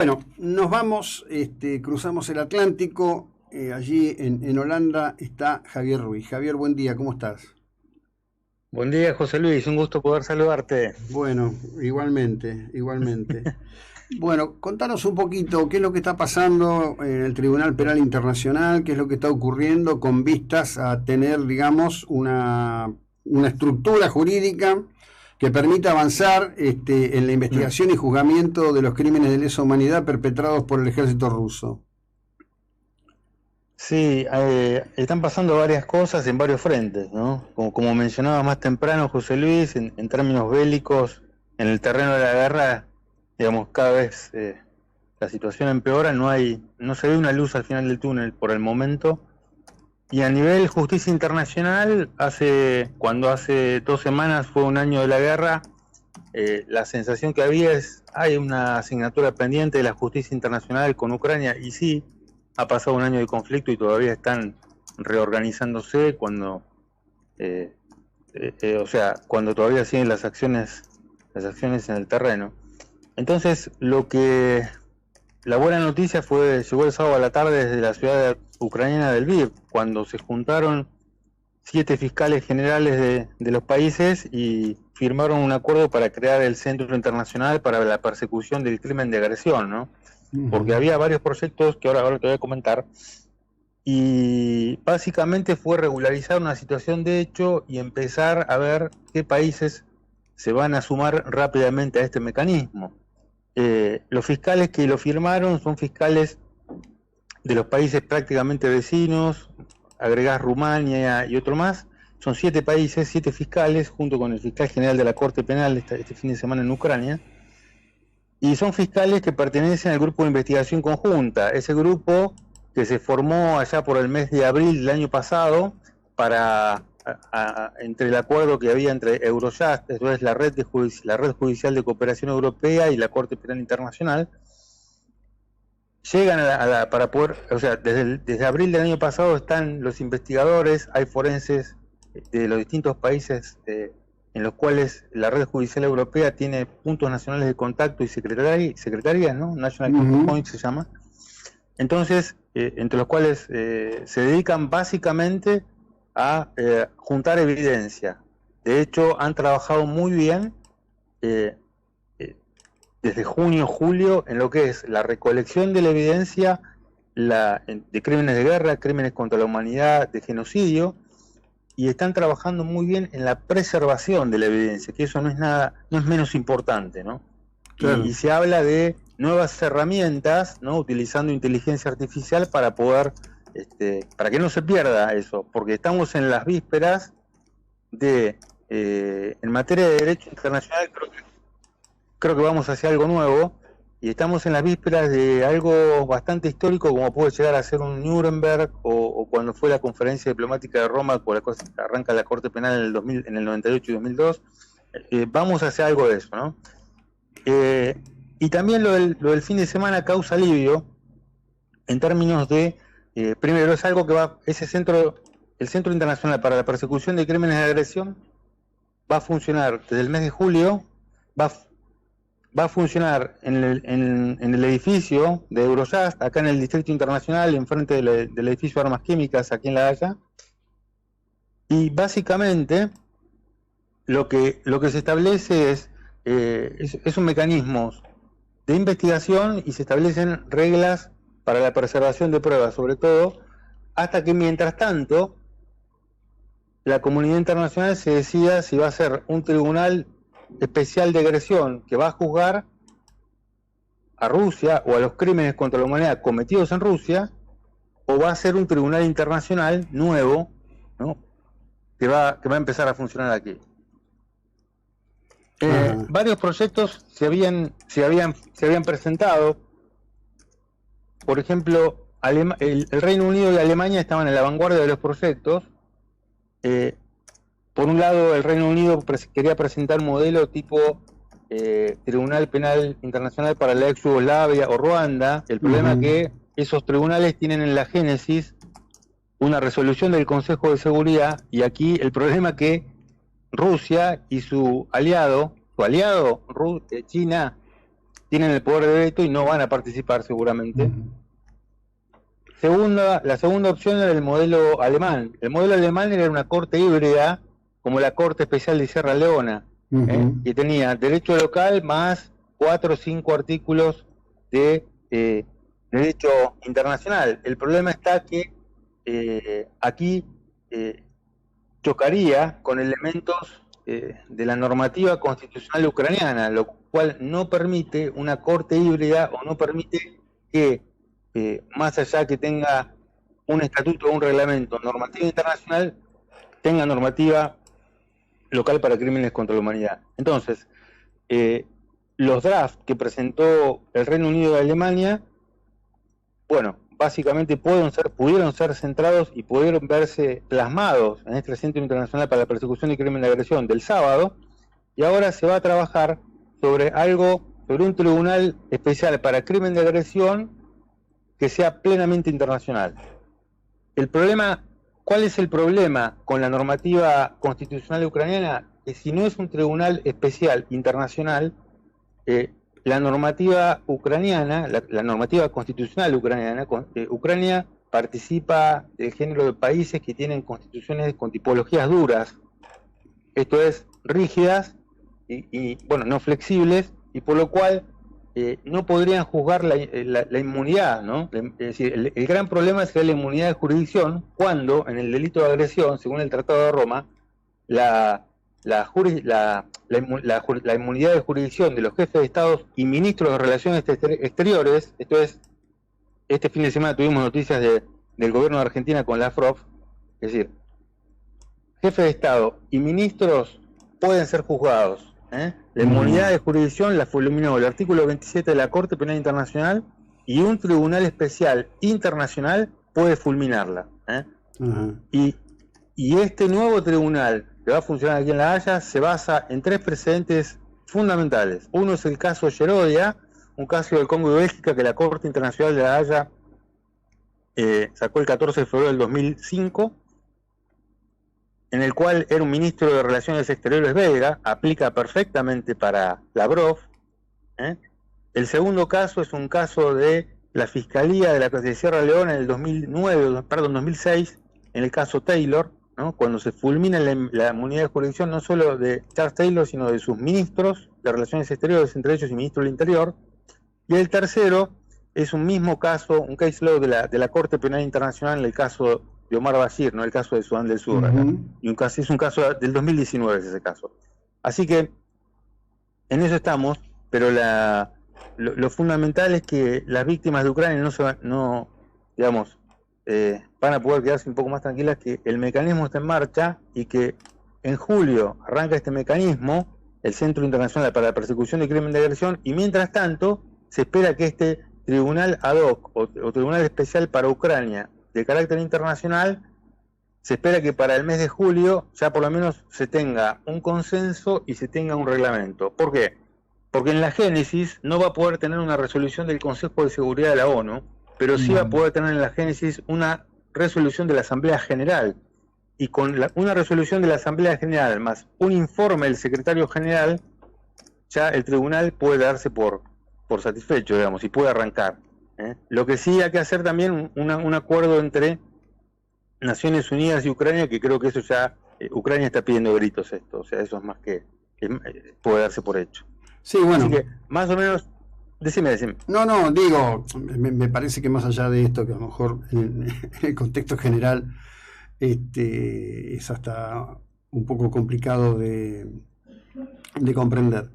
Bueno, nos vamos, cruzamos el Atlántico, allí en Holanda está Javier Ruiz. Javier, buen día, ¿cómo estás? Buen día, José Luis, un gusto poder saludarte. Bueno, igualmente, igualmente. Bueno, contanos un poquito qué es lo que está pasando en el Tribunal Penal Internacional, qué es lo que está ocurriendo con vistas a tener, digamos, una estructura jurídica que permita avanzar en la Mm. investigación y juzgamiento de los crímenes de lesa humanidad perpetrados por el ejército ruso. Sí, están pasando varias cosas en varios frentes, ¿no? Como mencionaba más temprano José Luis, en términos bélicos, en el terreno de la guerra, digamos, cada vez la situación empeora, no se ve una luz al final del túnel por el momento. Y a nivel justicia internacional, cuando hace 2 semanas fue un año de la guerra, la sensación que había hay una asignatura pendiente de la justicia internacional con Ucrania, y sí, ha pasado un año de conflicto y todavía están reorganizándose o sea, cuando todavía siguen las acciones en el terreno. Entonces, la buena noticia llegó el sábado a la tarde desde la ciudad ucraniana de Lviv, cuando se juntaron 7 fiscales generales de los países y firmaron un acuerdo para crear el Centro Internacional para la Persecución del Crimen de Agresión, ¿no? Porque Ujú. había varios proyectos que ahora te voy a comentar, y básicamente fue regularizar una situación de hecho y empezar a ver qué países se van a sumar rápidamente a este mecanismo. Los fiscales que lo firmaron son fiscales de los países prácticamente vecinos, agregás Rumania y otro más. Son 7 países, 7 fiscales, junto con el fiscal general de la Corte Penal este fin de semana en Ucrania. Y son fiscales que pertenecen al grupo de investigación conjunta, ese grupo que se formó allá por el mes de abril del año pasado entre el acuerdo que había entre Eurojust, esto es la red judicial de cooperación europea, y la Corte Penal Internacional. Llegan para poder, o sea, desde abril del año pasado están los investigadores, hay forenses de los distintos países en los cuales la red judicial europea tiene puntos nacionales de contacto y secretarías, ¿no? National Contact Ujú. Point se llama. Entonces, entre los cuales se dedican básicamente a juntar evidencia. De hecho, han trabajado muy bien eh, eh, desde junio, julio, en lo que es la recolección de la evidencia de crímenes de guerra, crímenes contra la humanidad, de genocidio, y están trabajando muy bien en la preservación de la evidencia, que eso no es menos importante, ¿no? Y Claro. se habla de nuevas herramientas, ¿no? Utilizando inteligencia artificial para que no se pierda eso, porque estamos en las vísperas en materia de derecho internacional, creo que vamos hacia algo nuevo, y estamos en las vísperas de algo bastante histórico, como puede llegar a ser un Nuremberg, o cuando fue la conferencia diplomática de Roma, por la cosa que arranca la Corte Penal en el 98 y 2002. Vamos hacia algo de eso, ¿no? Y también lo del fin de semana causa alivio en términos primero, es algo que el Centro Internacional para la Persecución de Crímenes de Agresión va a funcionar desde el mes de julio. Va a funcionar en el edificio de Eurojust, acá en el Distrito Internacional, enfrente del edificio de Armas Químicas, aquí en La Haya. Y básicamente lo que se establece es un mecanismo de investigación, y se establecen reglas para la preservación de pruebas, sobre todo, hasta que mientras tanto la comunidad internacional se decida si va a ser un tribunal especial de agresión que va a juzgar a Rusia o a los crímenes contra la humanidad cometidos en Rusia, o va a ser un tribunal internacional nuevo, ¿no? que va a empezar a funcionar aquí. Ajá. Varios proyectos se habían presentado. Por ejemplo, el Reino Unido y Alemania estaban en la vanguardia de los proyectos. Eh, por un lado, el Reino Unido quería presentar un modelo tipo Tribunal Penal Internacional para la ex Yugoslavia o Ruanda. El problema es Ujú. que esos tribunales tienen en la génesis una resolución del Consejo de Seguridad, y aquí el problema es que Rusia y su aliado, China, tienen el poder de veto y no van a participar seguramente. La segunda opción era el modelo alemán. El modelo alemán era una corte híbrida, como la Corte Especial de Sierra Leona, que tenía derecho local más 4 o 5 artículos de derecho internacional. El problema está que aquí chocaría con elementos de la normativa constitucional ucraniana, lo cual no permite una corte híbrida o no permite que, más allá que tenga un estatuto o un reglamento, normativa internacional, tenga normativa local para crímenes contra la humanidad. Entonces, los drafts que presentó el Reino Unido y Alemania, bueno, básicamente pudieron ser centrados y pudieron verse plasmados en este Centro Internacional para la Persecución y Crimen de Agresión del sábado, y ahora se va a trabajar sobre un tribunal especial para crimen de agresión que sea plenamente internacional. ¿Cuál es el problema con la normativa constitucional ucraniana? Que si no es un tribunal especial internacional, la normativa ucraniana, la normativa constitucional ucraniana, Ucrania participa del género de países que tienen constituciones con tipologías duras, esto es, rígidas y bueno, no flexibles, y por lo cual no podrían juzgar la inmunidad, ¿no? Es decir, el gran problema sería la inmunidad de jurisdicción cuando en el delito de agresión, según el Tratado de Roma, la inmunidad de jurisdicción de los jefes de Estado y ministros de Relaciones Exteriores, esto es, este fin de semana tuvimos noticias del gobierno de Argentina con la AFROF, es decir, jefes de Estado y ministros pueden ser juzgados. La inmunidad de jurisdicción la fulminó el artículo 27 de la Corte Penal Internacional y un tribunal especial internacional puede fulminarla. Y este nuevo tribunal que va a funcionar aquí en La Haya se basa en 3 precedentes fundamentales. Uno es el caso Yerodia, un caso del Congo y Bélgica que la Corte Internacional de La Haya sacó el 14 de febrero del 2005, en el cual era un ministro de Relaciones Exteriores belga, aplica perfectamente para Lavrov. El segundo caso es un caso de la Fiscalía de Sierra Leona en el 2006, en el caso Taylor, ¿no? Cuando se fulmina la inmunidad de jurisdicción no solo de Charles Taylor, sino de sus ministros de Relaciones Exteriores, entre ellos y ministro del Interior. Y el tercero es un mismo caso, un case law de la Corte Penal Internacional en el caso de Omar Bashir, no el caso de Sudán del Sur. Y es un caso del 2019 ese caso. Así que en eso estamos, pero lo fundamental es que las víctimas de Ucrania van a poder quedarse un poco más tranquilas, que el mecanismo está en marcha y que en julio arranca este mecanismo, el Centro Internacional para la Persecución de Crimen de Agresión, y mientras tanto se espera que este tribunal ad hoc o tribunal especial para Ucrania de carácter internacional, se espera que para el mes de julio ya por lo menos se tenga un consenso y se tenga un reglamento. ¿Por qué? Porque en la génesis no va a poder tener una resolución del Consejo de Seguridad de la ONU, pero sí va a poder tener en la génesis una resolución de la Asamblea General. Y con una resolución de la Asamblea General más un informe del Secretario General, ya el tribunal puede darse por satisfecho, digamos, y puede arrancar. Lo que sí hay que hacer también un acuerdo entre Naciones Unidas y Ucrania, que creo que eso ya, Ucrania está pidiendo gritos esto, o sea, eso es más que puede darse por hecho. Sí, bueno. Así que, más o menos, decime. No, digo, me parece que más allá de esto, que a lo mejor en el contexto general es hasta un poco complicado de comprender.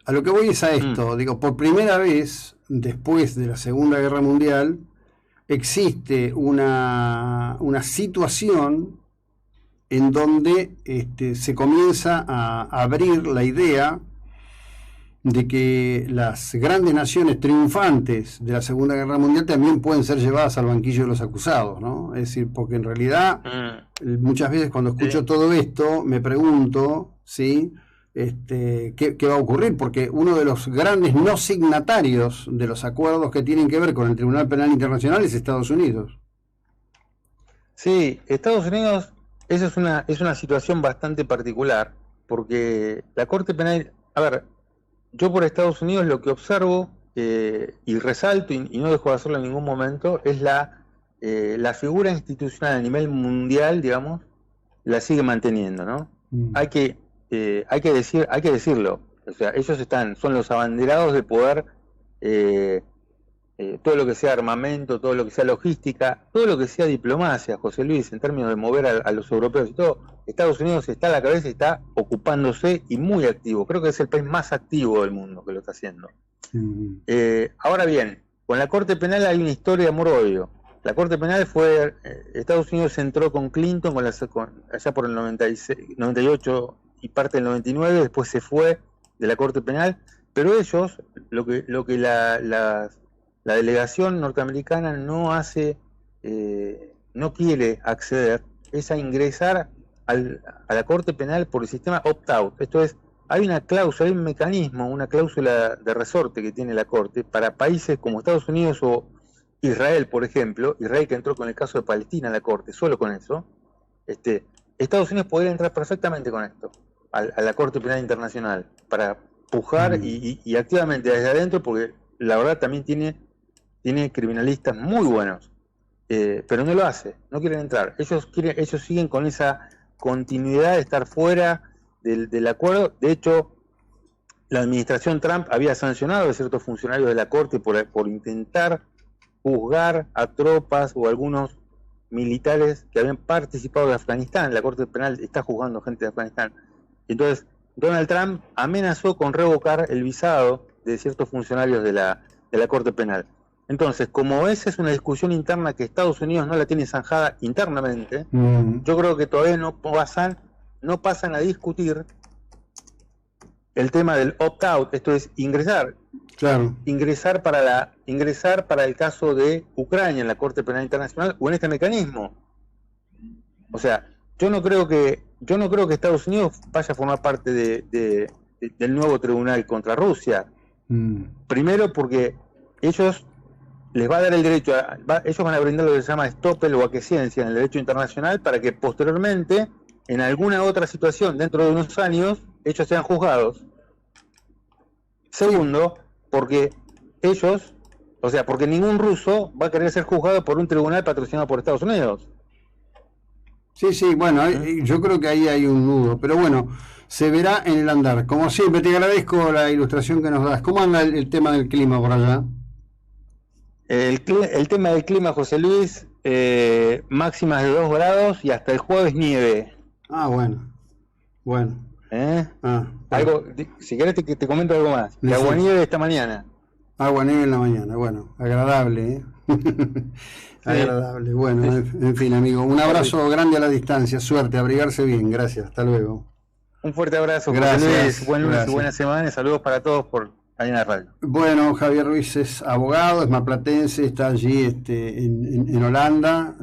A lo que voy es a esto, digo, por primera vez, después de la Segunda Guerra Mundial, existe una situación en donde se comienza a abrir la idea de que las grandes naciones triunfantes de la Segunda Guerra Mundial también pueden ser llevadas al banquillo de los acusados, ¿no? Es decir, porque en realidad muchas veces cuando escucho todo esto me pregunto, ¿sí? ¿Qué va a ocurrir? Porque uno de los grandes no signatarios de los acuerdos que tienen que ver con el Tribunal Penal Internacional es Estados Unidos. Sí, Estados Unidos, esa es una situación bastante particular, porque la Corte Penal, a ver, yo por Estados Unidos lo que observo y resalto, y no dejo de hacerlo en ningún momento, es la figura institucional a nivel mundial, digamos, la sigue manteniendo, ¿no? Hay que decirlo. O sea, ellos son los abanderados de poder, todo lo que sea armamento, todo lo que sea logística, todo lo que sea diplomacia, José Luis, en términos de mover a los europeos y todo. Estados Unidos está a la cabeza y está ocupándose y muy activo. Creo que es el país más activo del mundo que lo está haciendo. Ahora bien, con la Corte Penal hay una historia de amor-odio. La Corte Penal fue, Estados Unidos entró con Clinton allá por el 96, 98 y parte del 99, después se fue de la Corte Penal, pero ellos, lo que la delegación norteamericana no hace, no quiere acceder, es a ingresar a la Corte Penal por el sistema opt-out. Esto es, hay una cláusula, hay un mecanismo, una cláusula de resorte que tiene la Corte para países como Estados Unidos o Israel, por ejemplo. Israel, que entró con el caso de Palestina a la Corte, solo con eso. Estados Unidos podría entrar perfectamente con esto a la Corte Penal Internacional para pujar y activamente desde adentro, porque la verdad también tiene criminalistas muy buenos, pero no lo hace, no quieren entrar. Ellos siguen con esa continuidad de estar fuera del acuerdo. De hecho, la administración Trump había sancionado a ciertos funcionarios de la Corte por intentar juzgar a tropas o algunos militares que habían participado de Afganistán. La Corte Penal está juzgando gente de Afganistán. Entonces, Donald Trump amenazó con revocar el visado de ciertos funcionarios de la Corte Penal. Entonces, como esa es una discusión interna que Estados Unidos no la tiene zanjada internamente, yo creo que todavía no pasan a discutir el tema del opt-out, esto es ingresar. Claro. Ingresar para el caso de Ucrania en la Corte Penal Internacional o en este mecanismo. O sea, yo no creo que Estados Unidos vaya a formar parte del nuevo tribunal contra Rusia. Primero porque ellos les va a dar el derecho, ellos van a brindar lo que se llama estoppel o aquiescencia en el derecho internacional para que posteriormente, en alguna otra situación dentro de unos años, ellos sean juzgados. Segundo, porque porque ningún ruso va a querer ser juzgado por un tribunal patrocinado por Estados Unidos. Sí, bueno, yo creo que ahí hay un nudo, pero bueno, se verá en el andar. Como siempre, te agradezco la ilustración que nos das. ¿Cómo anda el tema del clima por allá? El tema del clima, José Luis, máximas de 2 grados y hasta el jueves nieve. Bueno. Si querés te comento algo más. La aguanieve esta mañana. Aguanieve en la mañana, bueno, agradable, agradable. Bueno, en fin, amigo, un abrazo grande a la distancia, suerte, abrigarse bien, gracias, hasta luego. Un fuerte abrazo, gracias, José Luis, buen lunes y buena semana, saludos para todos por ahí en la radio. Bueno, Javier Ruiz es abogado, es marplatense, está allí en Holanda.